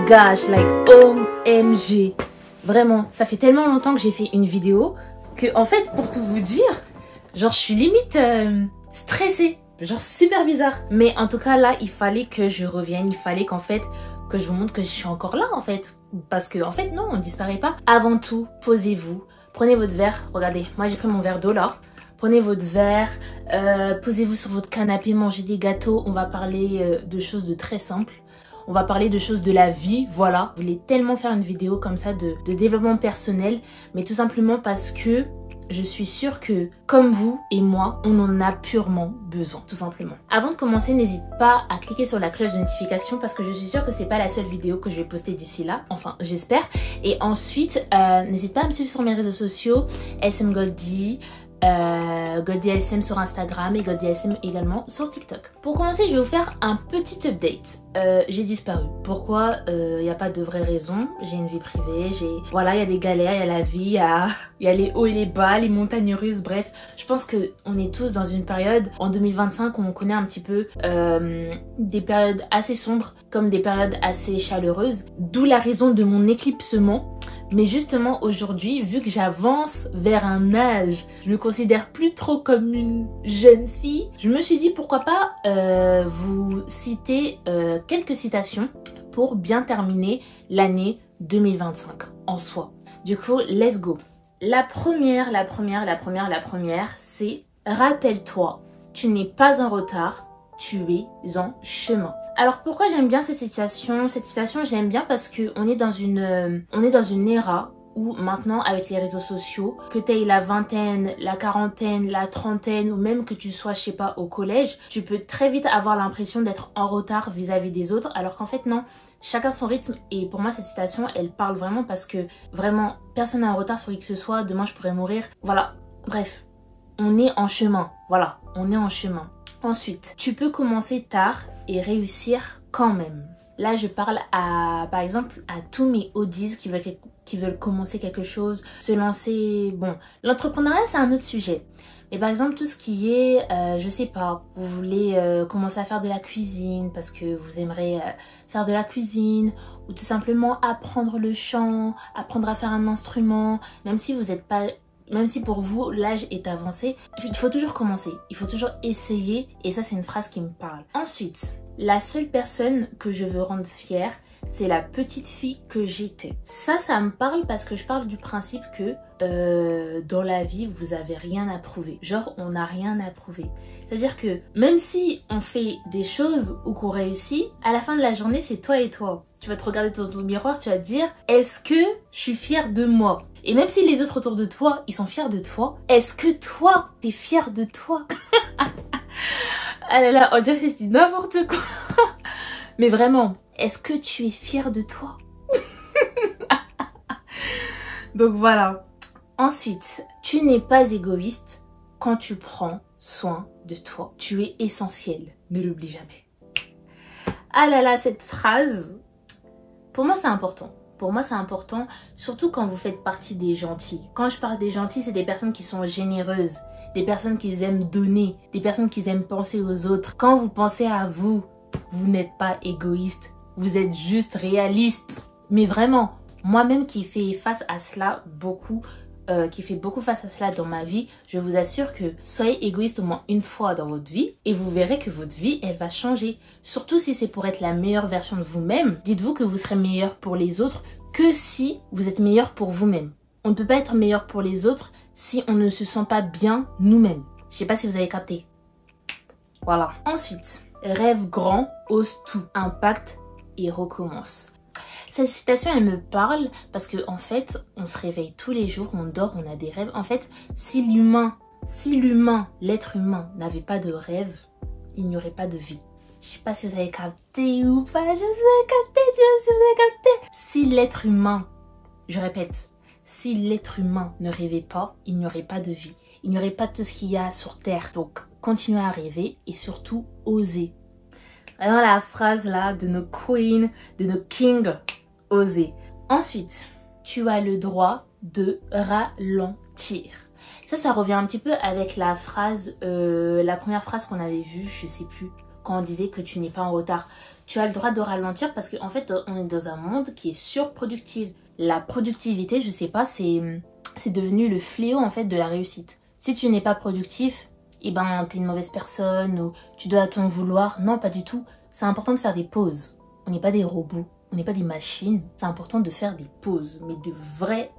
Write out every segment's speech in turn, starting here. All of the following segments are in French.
gosh, like OMG. Vraiment, ça fait tellement longtemps que j'ai fait une vidéo que en fait, pour tout vous dire, genre je suis limite stressée. Genre super bizarre. Mais en tout cas là, il fallait que je revienne. Il fallait qu'en fait, que je vous montre que je suis encore là en fait. Parce que en fait non, on ne disparaît pas. Avant tout, posez-vous. Prenez votre verre. Regardez, moi j'ai pris mon verre d'eau là. Prenez votre verre, posez-vous sur votre canapé, mangez des gâteaux. On va parler de choses de très simples. On va parler de choses de la vie, voilà. Je voulais tellement faire une vidéo comme ça de développement personnel. Mais tout simplement parce que je suis sûre que, comme vous et moi, on en a purement besoin, tout simplement. Avant de commencer, n'hésite pas à cliquer sur la cloche de notification parce que je suis sûre que c'est pas la seule vidéo que je vais poster d'ici là. Enfin, j'espère. Et ensuite, n'hésite pas à me suivre sur mes réseaux sociaux, SM Goldie, Goldie LSM sur Instagram et Goldie LSM également sur TikTok. Pour commencer, je vais vous faire un petit update. J'ai disparu. Pourquoi? Il n'y a pas de vraie raison. J'ai une vie privée, voilà, il y a des galères, il y a la vie, il y a les hauts et les bas, les montagnes russes, bref. Je pense qu'on est tous dans une période, en 2025, où on connaît un petit peu des périodes assez sombres comme des périodes assez chaleureuses. D'où la raison de mon éclipsement. Mais justement aujourd'hui, vu que j'avance vers un âge, je me considère plus trop comme une jeune fille, je me suis dit pourquoi pas vous citer quelques citations pour bien terminer l'année 2025 en soi. Du coup, let's go. La première, c'est rappelle-toi, tu n'es pas en retard, tu es en chemin. Alors pourquoi j'aime bien cette citation? Cette citation, je l'aime bien parce que on est dans une ère où maintenant avec les réseaux sociaux, que tu aies la vingtaine, la quarantaine, la trentaine ou même que tu sois, je sais pas, au collège, tu peux très vite avoir l'impression d'être en retard vis-à-vis des autres alors qu'en fait non, chacun son rythme. Et pour moi cette citation, elle parle vraiment parce que vraiment personne n'est en retard sur qui que ce soit, demain je pourrais mourir. Voilà, bref, on est en chemin, voilà, on est en chemin. Ensuite, tu peux commencer tard et réussir quand même. Là, je parle par exemple, à tous mes oldies qui veulent commencer quelque chose, se lancer. Bon, l'entrepreneuriat, c'est un autre sujet. Mais par exemple, tout ce qui est, je sais pas, vous voulez commencer à faire de la cuisine parce que vous aimeriez faire de la cuisine ou tout simplement apprendre le chant, apprendre à faire un instrument, même si vous n'êtes pas... Même si pour vous, l'âge est avancé, il faut toujours commencer, il faut toujours essayer et ça c'est une phrase qui me parle. Ensuite, la seule personne que je veux rendre fière, c'est la petite fille que j'étais. Ça me parle parce que je parle du principe que dans la vie, vous avez rien à prouver. Genre, on n'a rien à prouver. C'est-à-dire que même si on fait des choses ou qu'on réussit, à la fin de la journée, c'est toi et toi. Tu vas te regarder dans ton miroir, tu vas te dire, est-ce que je suis fière de moi? Et même si les autres autour de toi, ils sont fiers de toi, est-ce que toi, t'es fière de toi? Ah là là, on dirait que je dis n'importe quoi. Mais vraiment, est-ce que tu es fière de toi? Donc voilà. Ensuite, tu n'es pas égoïste quand tu prends soin de toi. Tu es essentiel, ne l'oublie jamais. Ah là là, cette phrase, pour moi c'est important. Pour moi, c'est important, surtout quand vous faites partie des gentils. Quand je parle des gentils, c'est des personnes qui sont généreuses, des personnes qui aiment donner, des personnes qui aiment penser aux autres. Quand vous pensez à vous, vous n'êtes pas égoïste, vous êtes juste réaliste. Mais vraiment, moi-même qui fais face à cela beaucoup, face à cela dans ma vie, je vous assure que soyez égoïste au moins une fois dans votre vie et vous verrez que votre vie, elle va changer. Surtout si c'est pour être la meilleure version de vous-même. Dites-vous que vous serez meilleur pour les autres que si vous êtes meilleur pour vous-même. On ne peut pas être meilleur pour les autres si on ne se sent pas bien nous-mêmes. Je sais pas si vous avez capté. Voilà. Ensuite, rêve grand, ose tout, impacte et recommence. Cette citation, elle me parle parce que en fait, on se réveille tous les jours, on dort, on a des rêves. En fait, si l'être humain n'avait pas de rêve, il n'y aurait pas de vie. Je sais pas si vous avez capté ou pas, je sais capté, Dieu, si vous avez capté. Si l'être humain, je répète, si l'être humain ne rêvait pas, il n'y aurait pas de vie. Il n'y aurait pas tout ce qu'il y a sur Terre. Donc, continuez à rêver et surtout, osez. Vraiment la phrase là de nos queens, de nos kings. Oser. Ensuite, tu as le droit de ralentir. Ça revient un petit peu avec la phrase, la première phrase qu'on avait vue, je sais plus quand on disait que tu n'es pas en retard. Tu as le droit de ralentir parce qu'en fait, on est dans un monde qui est surproductif. La productivité, je sais pas, c'est devenu le fléau en fait de la réussite. Si tu n'es pas productif, eh ben t'es une mauvaise personne ou tu dois t'en vouloir. Non, pas du tout. C'est important de faire des pauses. On n'est pas des robots, on n'est pas des machines. C'est important de faire des pauses, mais de vraies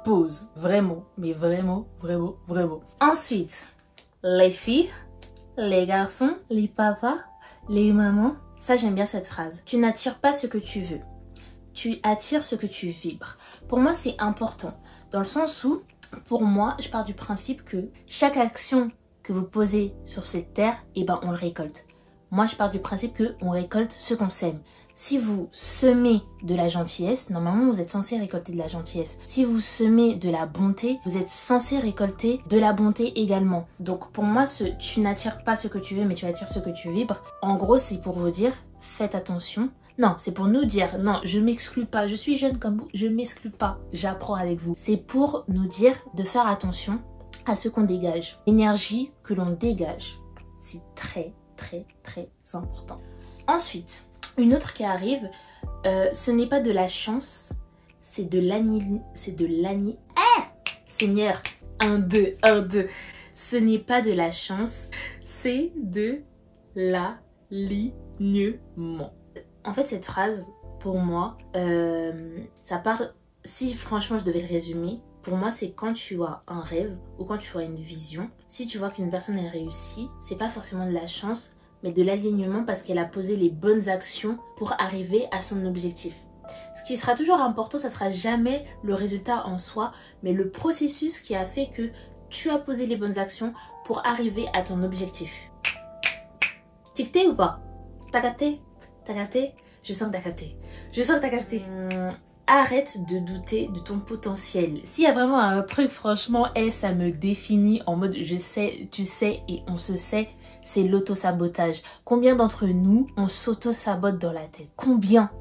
pauses. Vraiment, mais vraiment. Ensuite, les filles, les garçons, les papas, les mamans. Ça, j'aime bien cette phrase. Tu n'attires pas ce que tu veux. Tu attires ce que tu vibres. Pour moi, c'est important. Dans le sens où, pour moi, je pars du principe que chaque action que vous posez sur cette terre, eh ben, on le récolte. Moi, je pars du principe qu'on récolte ce qu'on sème. Si vous semez de la gentillesse, normalement, vous êtes censé récolter de la gentillesse. Si vous semez de la bonté, vous êtes censé récolter de la bonté également. Donc, pour moi, tu n'attires pas ce que tu veux, mais tu attires ce que tu vibres. En gros, c'est pour vous dire, faites attention. Non, c'est pour nous dire, non, je m'exclus pas, je suis jeune comme vous, je m'exclus pas, j'apprends avec vous. C'est pour nous dire de faire attention à ce qu'on dégage. L'énergie que l'on dégage, c'est très important. Ensuite, une autre qui arrive, ce n'est pas de la chance, c'est de Seigneur, 1, 2. Ce n'est pas de la chance, c'est de l'alignement. En fait, cette phrase, pour moi, ça part... Si franchement je devais le résumer, pour moi, c'est quand tu as un rêve ou quand tu as une vision. Si tu vois qu'une personne, elle réussit, c'est pas forcément de la chance, mais de l'alignement parce qu'elle a posé les bonnes actions pour arriver à son objectif. Ce qui sera toujours important, ça sera jamais le résultat en soi, mais le processus qui a fait que tu as posé les bonnes actions pour arriver à ton objectif. Tic-té ou pas? T'as capté? T'as capté? Je sens que t'as capté. Je sens que t'as capté. Arrête de douter de ton potentiel. S'il y a vraiment un truc, franchement, ça me définit en mode je sais, tu sais et on se sait, c'est l'auto-sabotage. Combien d'entre nous, on s'auto-sabote dans la tête? Combien?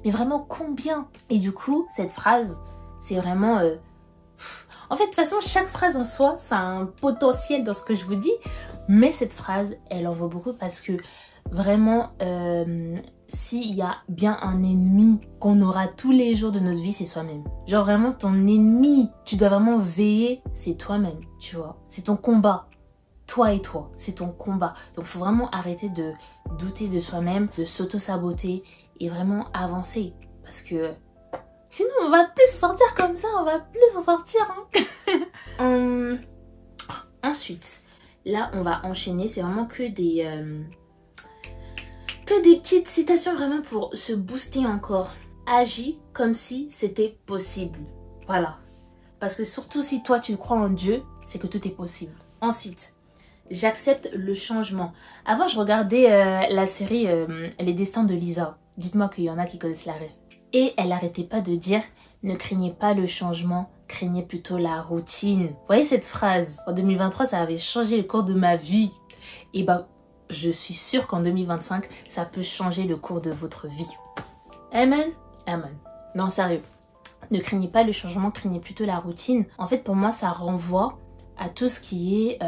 Mais vraiment combien? Et du coup, cette phrase, c'est vraiment... En fait, de toute façon, chaque phrase en soi, ça a un potentiel dans ce que je vous dis. Mais cette phrase, elle en vaut beaucoup parce que vraiment, s'il y a bien un ennemi qu'on aura tous les jours de notre vie, c'est soi-même. Genre vraiment, ton ennemi, tu dois vraiment veiller, c'est toi-même, tu vois. C'est ton combat. Toi et toi, c'est ton combat. Donc, il faut vraiment arrêter de douter de soi-même, de s'auto-saboter et vraiment avancer. Parce que sinon, on va plus s'en sortir comme ça, on va plus s'en sortir. Hein. Ensuite, là, on va enchaîner. C'est vraiment que des petites citations vraiment pour se booster encore. Agis comme si c'était possible. Voilà. Parce que surtout si toi, tu crois en Dieu, c'est que tout est possible. Ensuite, j'accepte le changement. Avant, je regardais la série Les Destins de Lisa. Dites-moi qu'il y en a qui connaissent la rêve. Et elle n'arrêtait pas de dire « Ne craignez pas le changement, craignez plutôt la routine ». Vous voyez cette phrase? En 2023, ça avait changé le cours de ma vie. Et ben, je suis sûre qu'en 2025, ça peut changer le cours de votre vie. Amen? Amen. Non, sérieux. Ne craignez pas le changement, craignez plutôt la routine. En fait, pour moi, ça renvoie à tout ce qui est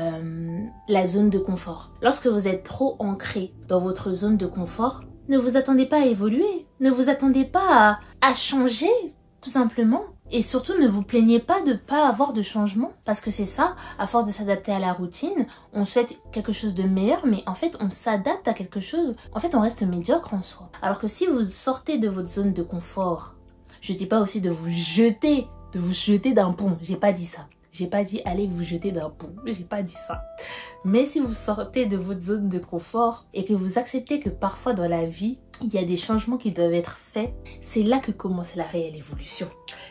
la zone de confort. Lorsque vous êtes trop ancré dans votre zone de confort, ne vous attendez pas à évoluer. Ne vous attendez pas à changer, tout simplement. Et surtout, ne vous plaignez pas de ne pas avoir de changement. Parce que c'est ça, à force de s'adapter à la routine, on souhaite quelque chose de meilleur, mais en fait, on s'adapte à quelque chose. En fait, on reste médiocre en soi. Alors que si vous sortez de votre zone de confort, je ne dis pas aussi de vous jeter d'un pont. J'ai pas dit ça. J'ai pas dit allez vous jeter d'un pont. J'ai pas dit ça. Mais si vous sortez de votre zone de confort et que vous acceptez que parfois dans la vie, il y a des changements qui doivent être faits, c'est là que commence la réelle évolution.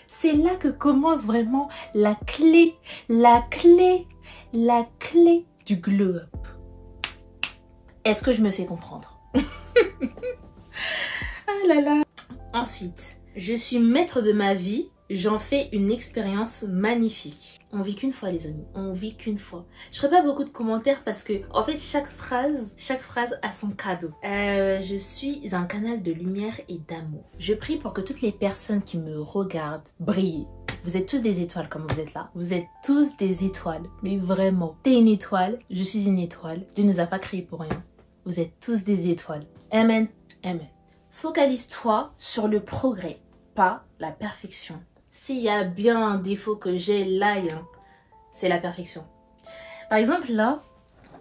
C'est là que commence vraiment la clé du glow up. Est-ce que je me fais comprendre? Ah là là. Ensuite, je suis maître de ma vie. J'en fais une expérience magnifique. On vit qu'une fois, les amis. On vit qu'une fois. Je ferai pas beaucoup de commentaires parce que, en fait, chaque phrase a son cadeau. Je suis un canal de lumière et d'amour. Je prie pour que toutes les personnes qui me regardent brillent. Vous êtes tous des étoiles comme vous êtes là. Vous êtes tous des étoiles. Mais vraiment. T'es une étoile. Je suis une étoile. Dieu nous a pas créés pour rien. vous êtes tous des étoiles. Amen, amen. Focalise-toi sur le progrès, pas la perfection. S'il y a bien un défaut que j'ai là, c'est la perfection. Par exemple, là,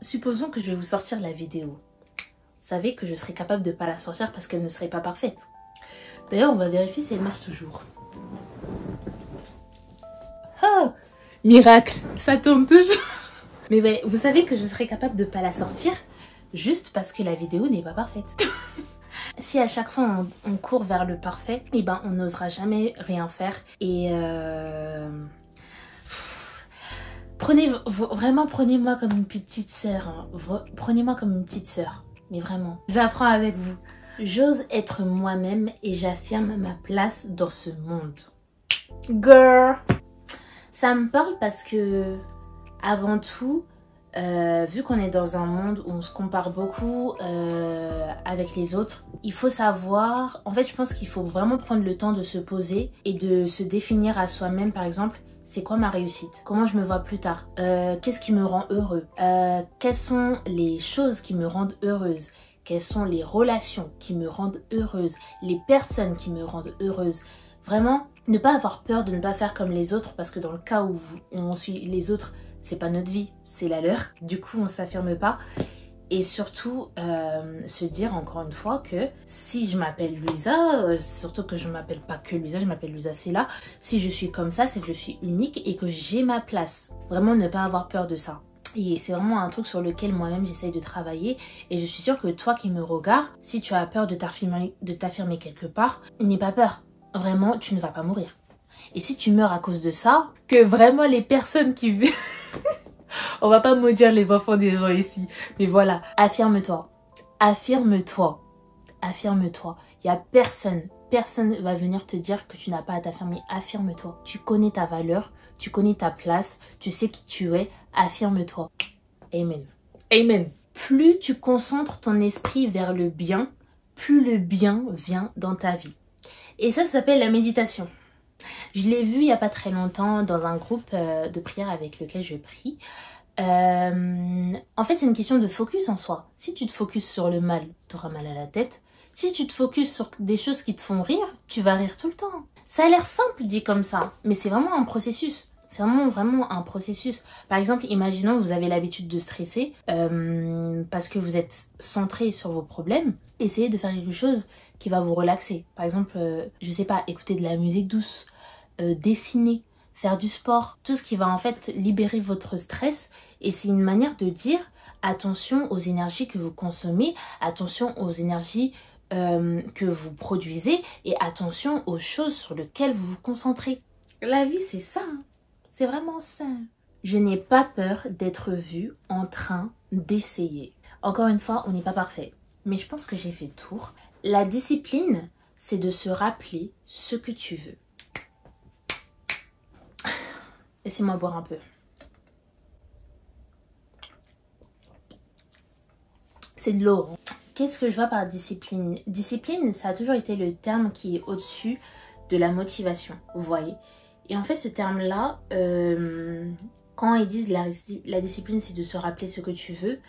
supposons que je vais vous sortir la vidéo. Vous savez que je serai capable de ne pas la sortir parce qu'elle ne serait pas parfaite. D'ailleurs, on va vérifier si elle marche toujours. Oh, miracle, ça tourne toujours. Mais ouais, vous savez que je serai capable de ne pas la sortir juste parce que la vidéo n'est pas parfaite. Si à chaque fois on court vers le parfait, eh ben on n'osera jamais rien faire. Et prenez-moi comme une petite sœur. Hein. Prenez-moi comme une petite sœur. Mais vraiment, j'apprends avec vous. J'ose être moi-même et j'affirme ma place dans ce monde. Girl! Ça me parle parce que, avant tout, vu qu'on est dans un monde où on se compare beaucoup avec les autres, il faut savoir... En fait, je pense qu'il faut vraiment prendre le temps de se poser et de se définir à soi-même, par exemple, c'est quoi ma réussite? Comment je me vois plus tard? Qu'est-ce qui me rend heureux? Quelles sont les choses qui me rendent heureuse? Quelles sont les relations qui me rendent heureuse? Les personnes qui me rendent heureuse? Vraiment, ne pas avoir peur de ne pas faire comme les autres parce que dans le cas où on suit les autres, c'est pas notre vie, c'est la leur. Du coup, on s'affirme pas. Et surtout, se dire encore une fois que si je m'appelle Louisa, surtout que je m'appelle pas que Louisa, je m'appelle Louisa Sela. Si je suis comme ça, c'est que je suis unique et que j'ai ma place. Vraiment, ne pas avoir peur de ça. Et c'est vraiment un truc sur lequel moi-même j'essaye de travailler. Et je suis sûre que toi qui me regardes, si tu as peur de t'affirmer quelque part, n'aie pas peur. Vraiment, tu ne vas pas mourir. Et si tu meurs à cause de ça, que vraiment les personnes qui vivent... On va pas maudire les enfants des gens ici. Mais voilà, affirme-toi. Affirme-toi. Affirme-toi. Il y a personne va venir te dire que tu n'as pas à t'affirmer. Affirme-toi. Tu connais ta valeur, tu connais ta place, tu sais qui tu es. Affirme-toi. Amen. Amen. Plus tu concentres ton esprit vers le bien, plus le bien vient dans ta vie. Et ça s'appelle la méditation. Je l'ai vu il n'y a pas très longtemps dans un groupe de prière avec lequel je prie. En fait, c'est une question de focus en soi. Si tu te focuses sur le mal, tu auras mal à la tête. Si tu te focuses sur des choses qui te font rire, tu vas rire tout le temps. Ça a l'air simple dit comme ça, mais c'est vraiment un processus. C'est vraiment un processus. Par exemple, imaginons que vous avez l'habitude de stresser parce que vous êtes centré sur vos problèmes. Essayez de faire quelque chose qui va vous relaxer. Par exemple, je sais pas, écouter de la musique douce, dessiner, faire du sport. Tout ce qui va en fait libérer votre stress. Et c'est une manière de dire attention aux énergies que vous consommez, attention aux énergies que vous produisez et attention aux choses sur lesquelles vous vous concentrez. La vie, c'est ça. Hein. C'est vraiment ça. Je n'ai pas peur d'être vue en train d'essayer. Encore une fois, on n'est pas parfait. Mais je pense que j'ai fait le tour. La discipline, c'est de se rappeler ce que tu veux. Laissez-moi boire un peu. C'est de l'eau. Qu'est-ce que je vois par discipline? Discipline, ça a toujours été le terme qui est au-dessus de la motivation, vous voyez. Et en fait, ce terme-là, quand ils disent la discipline, c'est de se rappeler ce que tu veux,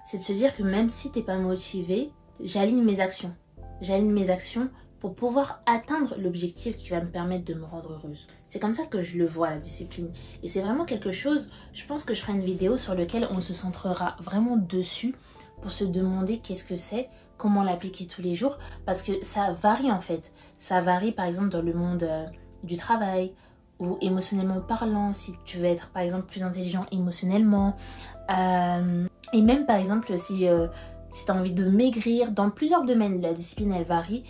c'est de se dire que même si tu n'es pas motivé, j'aligne mes actions. J'aligne mes actions pour pouvoir atteindre l'objectif qui va me permettre de me rendre heureuse. C'est comme ça que je le vois, la discipline. Et c'est vraiment quelque chose, je pense que je ferai une vidéo sur laquelle on se centrera vraiment dessus pour se demander qu'est-ce que c'est, comment l'appliquer tous les jours. Parce que ça varie en fait. Ça varie par exemple dans le monde du travail ou émotionnellement parlant, si tu veux être par exemple plus intelligent émotionnellement. Et même par exemple si tu as envie de maigrir, dans plusieurs domaines, la discipline elle varie.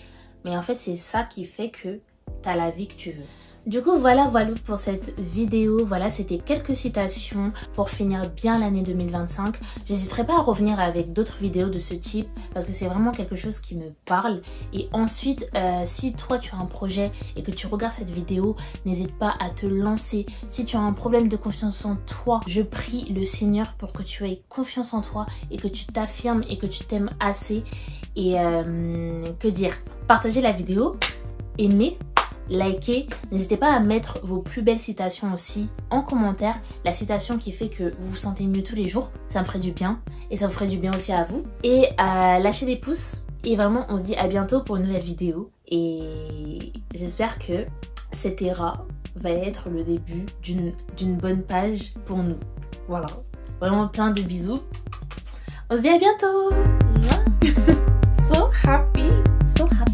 Mais en fait, c'est ça qui fait que tu as la vie que tu veux. Du coup, voilà pour cette vidéo. Voilà, c'était quelques citations pour finir bien l'année 2025. J'hésiterai pas à revenir avec d'autres vidéos de ce type parce que c'est vraiment quelque chose qui me parle. Et ensuite, si toi tu as un projet et que tu regardes cette vidéo, n'hésite pas à te lancer. Si tu as un problème de confiance en toi, je prie le Seigneur pour que tu aies confiance en toi et que tu t'affirmes et que tu t'aimes assez. Et que dire? Partagez la vidéo, aimez. liker. N'hésitez pas à mettre vos plus belles citations aussi en commentaire. La citation qui fait que vous vous sentez mieux tous les jours, ça me ferait du bien. Et ça vous ferait du bien aussi à vous. Et lâchez des pouces. Et vraiment, on se dit à bientôt pour une nouvelle vidéo. Et j'espère que cette era va être le début d'une bonne page pour nous. Voilà. Vraiment plein de bisous. On se dit à bientôt. So happy. So happy.